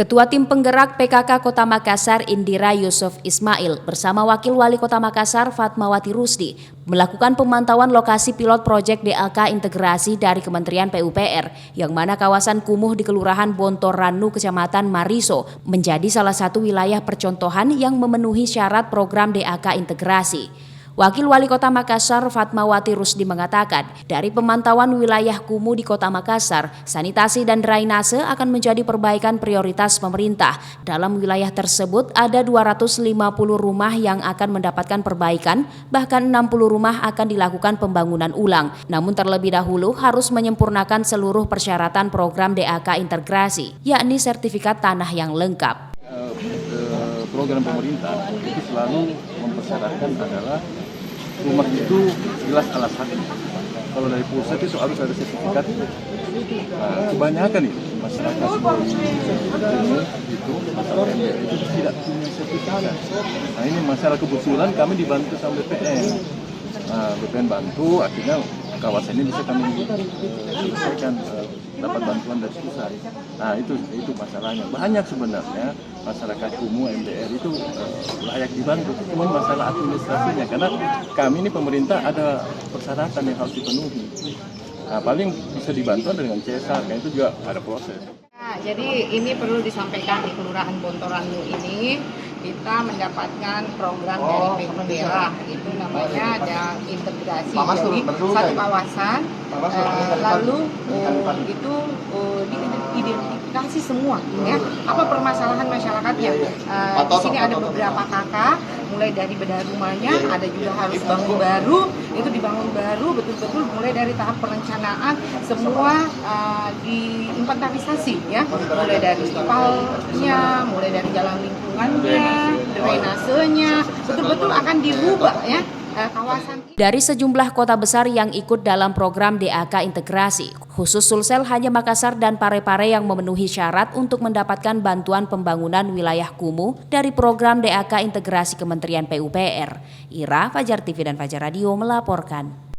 Ketua Tim Penggerak PKK Kota Makassar Indira Yusuf Ismail bersama Wakil Wali Kota Makassar Fatmawati Rusdi melakukan pemantauan lokasi pilot proyek DAK integrasi dari Kementerian PUPR yang mana kawasan kumuh di Kelurahan Bontoranu Kecamatan Mariso menjadi salah satu wilayah percontohan yang memenuhi syarat program DAK integrasi. Wakil Wali Kota Makassar Fatmawati Rusdi mengatakan, dari pemantauan wilayah kumuh di Kota Makassar, sanitasi dan drainase akan menjadi perbaikan prioritas pemerintah. Dalam wilayah tersebut ada 250 rumah yang akan mendapatkan perbaikan, bahkan 60 rumah akan dilakukan pembangunan ulang. Namun terlebih dahulu harus menyempurnakan seluruh persyaratan program DAK integrasi, yakni sertifikat tanah yang lengkap. Program pemerintah itu selalu mempersyaratkan adalah rumah itu jelas alasan. Kalau dari pusat itu harus ada sertifikat. Kebanyakan itu masyarakat itu masalah MBR itu tidak punya sertifikat. Nah ini masalah kebetulan kami dibantu sama BPN. BPN bantu, akhirnya kawasan ini bisa kami selesaikan, dapat bantuan dari pusat. Nah itu masalahnya. Banyak sebenarnya masyarakat kumuh MBR itu layak dibantu, cuma masalah administrasinya karena kami ini pemerintah ada persyaratan yang harus dipenuhi. Nah, paling bisa dibantu dengan CSR, kan itu juga ada proses. Nah, jadi ini perlu disampaikan di Kelurahan Bontoranu ini kita mendapatkan program dari PUPR, itu namanya ada integrasi, jadi satu kawasan, lalu itu diidentifikasi semua, ya apa permasalahan masyarakatnya. Di sini ada beberapa kakak, mulai dari bedah rumahnya, ada juga harus bangun baru, itu dibangun baru betul-betul mulai dari tahap perencanaan semua diinventarisasi, ya mulai dari spalnya, mulai dari jalan lingkungannya, drainasenya, betul-betul akan dirubah ya kawasan. Dari sejumlah kota besar yang ikut dalam program DAK integrasi, khusus Sulsel hanya Makassar dan Parepare yang memenuhi syarat untuk mendapatkan bantuan pembangunan wilayah kumuh dari program DAK integrasi Kementerian PUPR. Ira, Fajar TV dan Fajar Radio melaporkan.